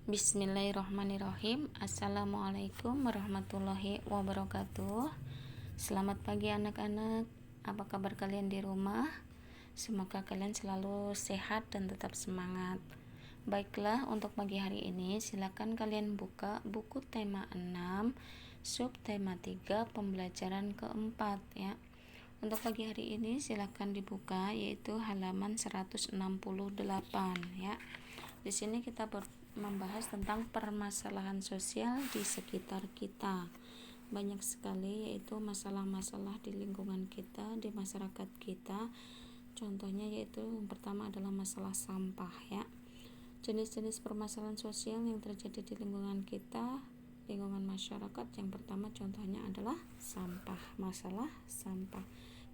Bismillahirrahmanirrahim. Assalamualaikum warahmatullahi wabarakatuh. Selamat pagi anak-anak. Apa kabar kalian di rumah? Semoga kalian selalu sehat dan tetap semangat. Baiklah, untuk pagi hari ini silakan kalian buka buku tema 6, subtema 3, pembelajaran keempat ya. Untuk pagi hari ini silakan dibuka, yaitu halaman 168 ya. Di sini kita membahas tentang permasalahan sosial di sekitar kita. Banyak sekali, yaitu masalah-masalah di lingkungan kita, di masyarakat kita. Contohnya yaitu yang pertama adalah masalah sampah ya. Jenis-jenis permasalahan sosial yang terjadi di lingkungan kita, lingkungan masyarakat, yang pertama contohnya adalah sampah, masalah sampah.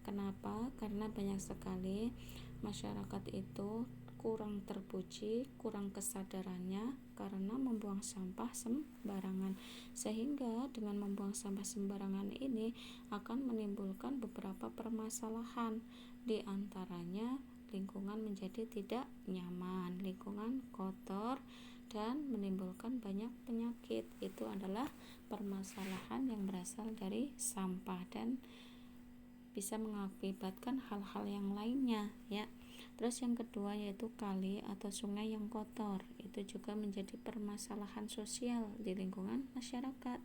Kenapa? Karena banyak sekali masyarakat itu kurang terpuji, kurang kesadarannya karena membuang sampah sembarangan, sehingga dengan membuang sampah sembarangan ini akan menimbulkan beberapa permasalahan, di antaranya lingkungan menjadi tidak nyaman, lingkungan kotor, dan menimbulkan banyak penyakit. Itu adalah permasalahan yang berasal dari sampah dan bisa mengakibatkan hal-hal yang lainnya ya. Terus yang kedua yaitu kali atau sungai yang kotor. Itu juga menjadi permasalahan sosial di lingkungan masyarakat.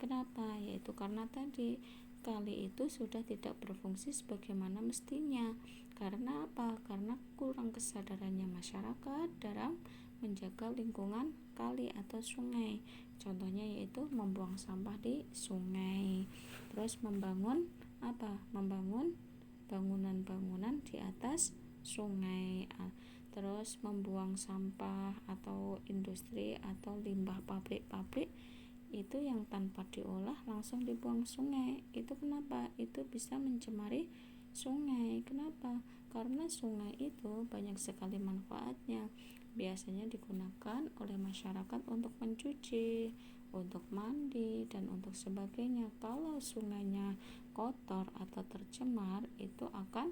Kenapa? Yaitu karena tadi kali itu sudah tidak berfungsi sebagaimana mestinya. Karena apa? Karena kurang kesadarannya masyarakat dalam menjaga lingkungan kali atau sungai. Contohnya yaitu membuang sampah di sungai. Terus membangun apa? Membangun bangunan-bangunan di atas sungai, terus membuang sampah atau industri atau limbah pabrik-pabrik itu yang tanpa diolah langsung dibuang sungai. Itu kenapa? Itu bisa mencemari sungai. Kenapa? Karena sungai itu banyak sekali manfaatnya. Biasanya digunakan oleh masyarakat untuk mencuci, untuk mandi, dan untuk sebagainya. Kalau sungainya kotor atau tercemar, itu akan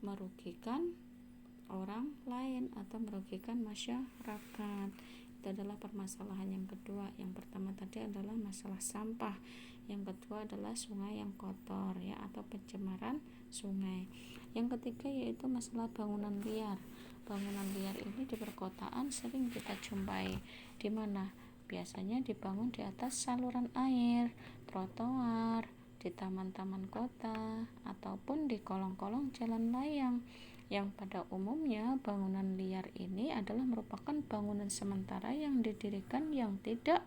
merugikan orang lain atau merugikan masyarakat. Itu adalah permasalahan yang kedua. Yang pertama tadi adalah masalah sampah, yang kedua adalah sungai yang kotor ya, atau pencemaran sungai. Yang ketiga yaitu masalah bangunan liar. Bangunan liar ini di perkotaan sering kita jumpai, di mana biasanya dibangun di atas saluran air, trotoar, di taman-taman kota, ataupun di kolong-kolong jalan layang, yang pada umumnya bangunan liar ini adalah merupakan bangunan sementara yang didirikan yang tidak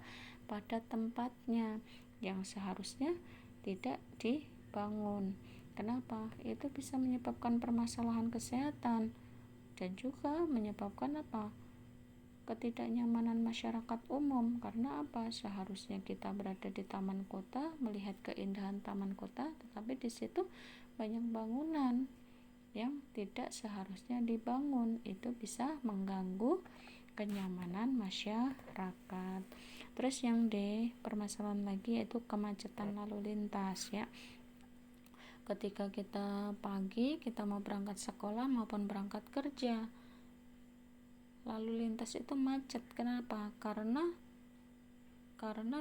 pada tempatnya, yang seharusnya tidak dibangun. Kenapa? Itu bisa menyebabkan permasalahan kesehatan dan juga menyebabkan apa? Ketidaknyamanan masyarakat umum. Karena apa? Seharusnya kita berada di taman kota, melihat keindahan taman kota, tetapi di situ banyak bangunan yang tidak seharusnya dibangun. Itu bisa mengganggu kenyamanan masyarakat. Terus yang D, permasalahan lagi yaitu kemacetan lalu lintas ya. Ketika kita pagi, kita mau berangkat sekolah maupun berangkat kerja, lalu lintas itu macet. Kenapa? Karena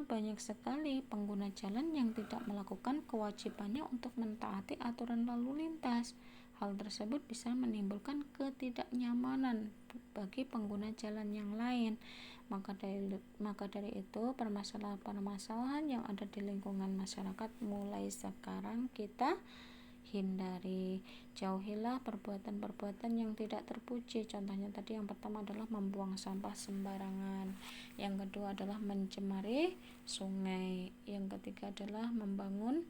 banyak sekali pengguna jalan yang tidak melakukan kewajibannya untuk mentaati aturan lalu lintas. Hal tersebut bisa menimbulkan ketidaknyamanan bagi pengguna jalan yang lain. Maka dari itu permasalahan-permasalahan yang ada di lingkungan masyarakat mulai sekarang kita hindari. Jauhilah perbuatan-perbuatan yang tidak terpuji. Contohnya tadi yang pertama adalah membuang sampah sembarangan, yang kedua adalah mencemari sungai, yang ketiga adalah membangun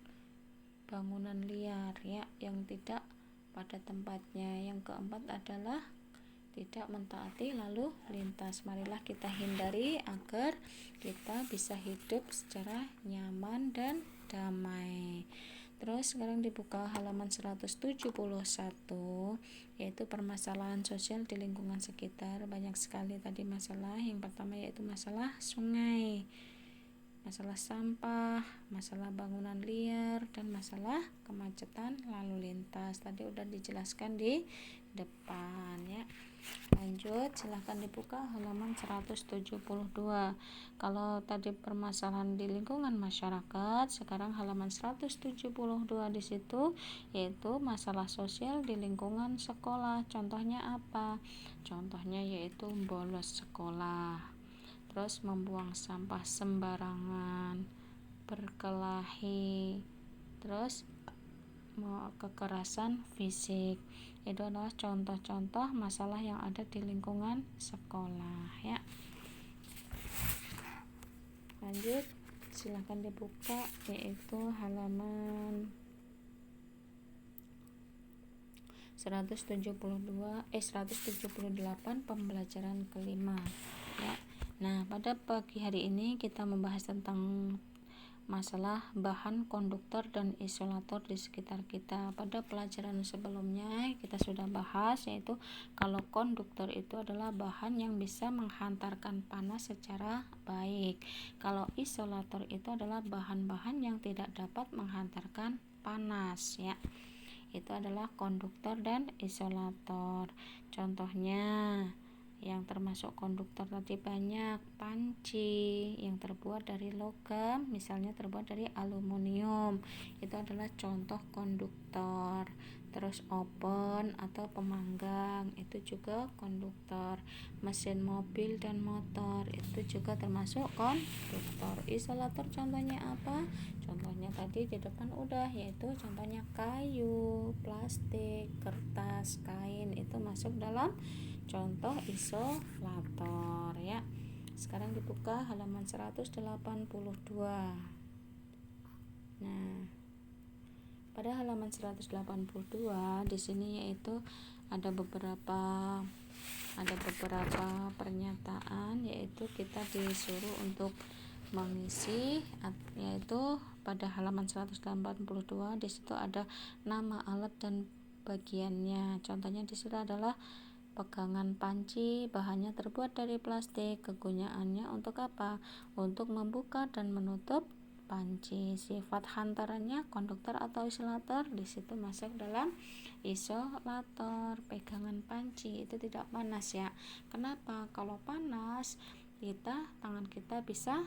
bangunan liar ya, yang tidak pada tempatnya, yang keempat adalah tidak mentaati lalu lintas. Marilah kita hindari agar kita bisa hidup secara nyaman dan damai. Terus sekarang dibuka halaman 171, yaitu permasalahan sosial di lingkungan sekitar. Banyak sekali tadi masalah. Yang pertama yaitu masalah sungai, masalah sampah, masalah bangunan liar, dan masalah kemacetan lalu lintas. Tadi udah dijelaskan di depan ya. Lanjut, silahkan dibuka halaman 172. Kalau tadi permasalahan di lingkungan masyarakat, sekarang halaman 172 di situ yaitu masalah sosial di lingkungan sekolah. Contohnya apa? Contohnya yaitu bolos sekolah, terus membuang sampah sembarangan, berkelahi, terus kekerasan fisik. Itu adalah contoh-contoh masalah yang ada di lingkungan sekolah ya. Lanjut, silahkan dibuka yaitu halaman 178 pembelajaran kelima ya. Nah, pada pagi hari ini kita membahas tentang masalah bahan konduktor dan isolator di sekitar kita. Pada pelajaran sebelumnya kita sudah bahas yaitu kalau konduktor itu adalah bahan yang bisa menghantarkan panas secara baik. Kalau isolator itu adalah bahan-bahan yang tidak dapat menghantarkan panas ya. Itu adalah konduktor dan isolator. Contohnya yang termasuk konduktor tadi banyak, panci yang terbuat dari logam, misalnya terbuat dari aluminium, itu adalah contoh konduktor. Terus oven atau pemanggang itu juga konduktor. Mesin mobil dan motor itu juga termasuk konduktor. Isolator contohnya apa? Contohnya tadi di depan udah, yaitu contohnya kayu, plastik, kertas, kain, itu masuk dalam contoh isolator ya. Sekarang dibuka halaman 182. Nah, pada halaman 182 di sini yaitu ada beberapa pernyataan, yaitu kita disuruh untuk mengisi, yaitu pada halaman 182 di situ ada nama alat dan bagiannya. Contohnya di situ adalah pegangan panci, bahannya terbuat dari plastik, kegunaannya untuk apa? Untuk membuka dan menutup panci. Sifat hantarannya konduktor atau isolator, di situ masuk dalam isolator. Pegangan panci itu tidak panas ya. Kenapa? Kalau panas tangan kita bisa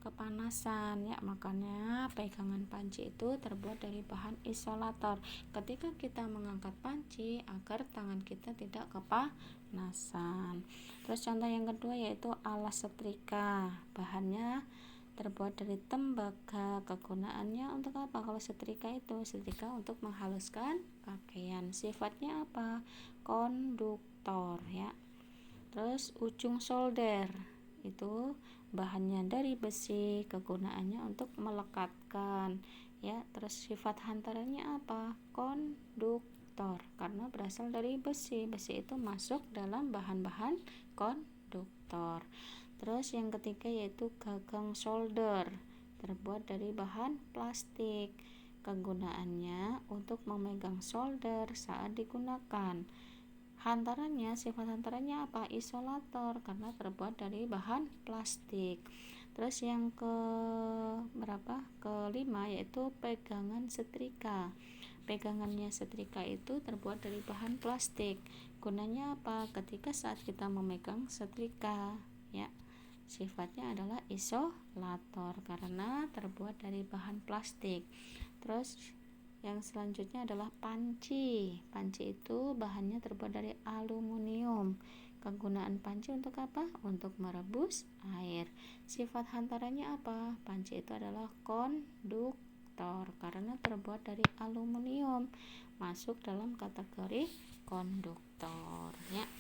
kepanasan ya, makanya pegangan panci itu terbuat dari bahan isolator. Ketika kita mengangkat panci agar tangan kita tidak kepanasan. Terus contoh yang kedua yaitu alas setrika, bahannya terbuat dari tembaga. Kegunaannya untuk apa? Kalau setrika untuk menghaluskan pakaian. Sifatnya apa? Konduktor ya. Terus ujung solder itu bahannya dari besi, kegunaannya untuk melekatkan ya. Terus sifat hantarannya apa? Konduktor, karena berasal dari besi itu masuk dalam bahan-bahan konduktor. Terus yang ketiga yaitu gagang solder, terbuat dari bahan plastik, kegunaannya untuk memegang solder saat digunakan. Sifat hantarannya apa? Isolator, karena terbuat dari bahan plastik. Terus yang kelima yaitu pegangan setrika. Pegangannya setrika itu terbuat dari bahan plastik. Gunanya apa? Ketika saat kita memegang setrika ya, sifatnya adalah isolator karena terbuat dari bahan plastik. Terus yang selanjutnya adalah panci. Panci itu bahannya terbuat dari aluminium. Kegunaan panci untuk apa? Untuk merebus air. Sifat hantarannya apa? Panci itu adalah konduktor karena terbuat dari aluminium. Masuk dalam kategori konduktor ya.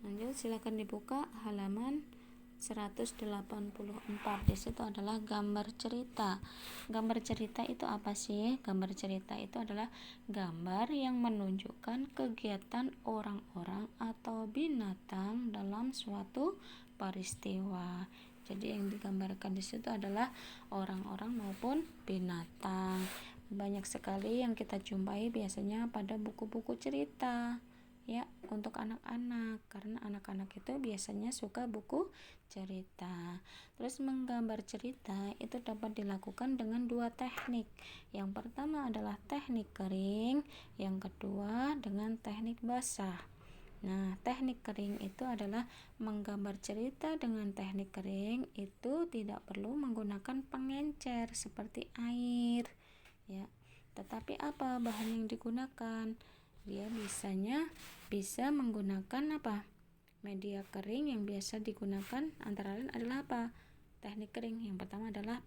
Lanjut, silakan dibuka halaman 184. Di situ adalah gambar cerita. Gambar cerita itu apa sih? Gambar cerita itu adalah gambar yang menunjukkan kegiatan orang-orang atau binatang dalam suatu peristiwa. Jadi yang digambarkan di situ adalah orang-orang maupun binatang. Banyak sekali yang kita jumpai biasanya pada buku-buku cerita ya untuk anak-anak, karena anak-anak itu biasanya suka buku cerita. Terus menggambar cerita itu dapat dilakukan dengan dua teknik. Yang pertama adalah teknik kering, yang kedua dengan teknik basah. Nah, teknik kering itu adalah menggambar cerita dengan teknik kering itu tidak perlu menggunakan pengencer seperti air, ya. Tetapi apa bahan yang digunakan? Dia bisa menggunakan apa? Media kering yang biasa digunakan antara lain adalah apa? Teknik kering. Yang pertama adalah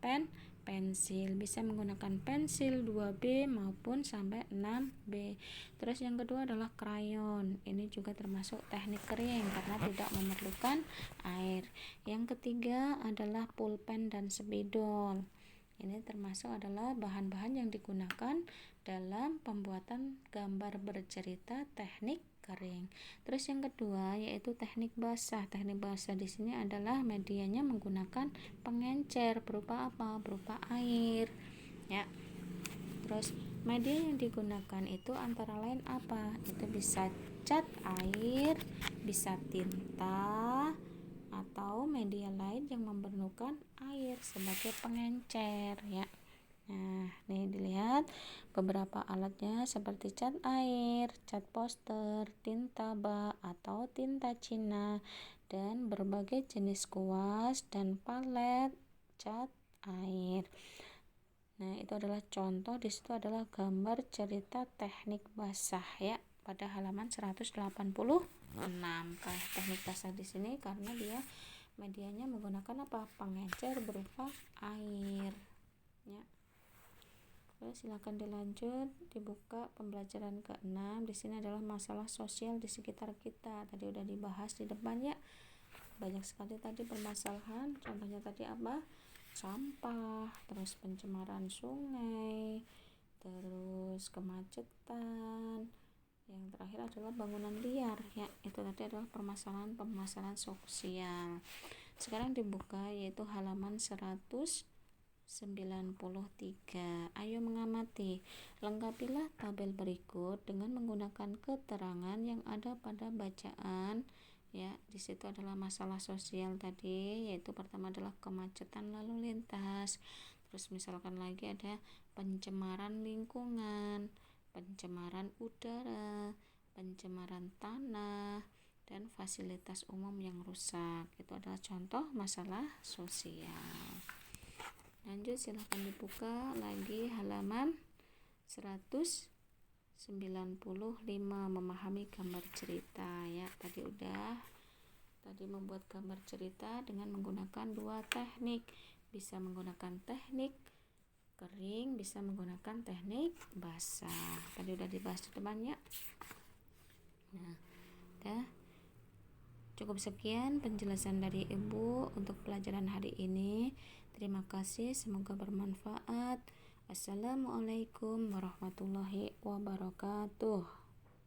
pensil. Bisa menggunakan pensil 2B maupun sampai 6B. Terus yang kedua adalah krayon. Ini juga termasuk teknik kering karena tidak memerlukan air. Yang ketiga adalah pulpen dan spidol. Ini termasuk adalah bahan-bahan yang digunakan dalam pembuatan gambar bercerita teknik kering. Terus yang kedua yaitu teknik basah. Teknik basah di sini adalah medianya menggunakan pengencer berupa apa? Berupa air, ya. Terus media yang digunakan itu antara lain apa? Itu bisa cat air, bisa tinta, atau media lain yang memerlukan air sebagai pengencer, ya. Nah, nih dilihat beberapa alatnya seperti cat air, cat poster, tinta bak atau tinta Cina, dan berbagai jenis kuas dan palet cat air. Nah, itu adalah contoh, di situ adalah gambar cerita teknik basah, ya, pada halaman 186. Teknik basah di sini karena dia medianya menggunakan apa? Pengencer berupa air, ya. Terus silakan dilanjut, dibuka pembelajaran ke-6. Di sini adalah masalah sosial di sekitar kita. Tadi udah dibahas di depan, ya. Banyak sekali tadi permasalahan. Contohnya tadi apa? Sampah, terus pencemaran sungai, terus kemacetan. Yang terakhir adalah bangunan liar, ya. Itu tadi adalah permasalahan sosial. Sekarang dibuka yaitu halaman 193. Ayo mengamati. Lengkapilah tabel berikut dengan menggunakan keterangan yang ada pada bacaan, ya. Di situ adalah masalah sosial tadi, yaitu pertama adalah kemacetan lalu lintas. Terus misalkan lagi ada pencemaran lingkungan, pencemaran udara, pencemaran tanah, dan fasilitas umum yang rusak. Itu adalah contoh masalah sosial. Lanjut, silahkan dibuka lagi halaman 195, memahami gambar cerita, ya. Tadi membuat gambar cerita dengan menggunakan dua teknik, bisa menggunakan teknik kering, bisa menggunakan teknik basah. Tadi udah dibahas di depannya. Nah, udah cukup sekian penjelasan dari Ibu untuk pelajaran hari ini. Terima kasih, semoga bermanfaat. Assalamualaikum warahmatullahi wabarakatuh.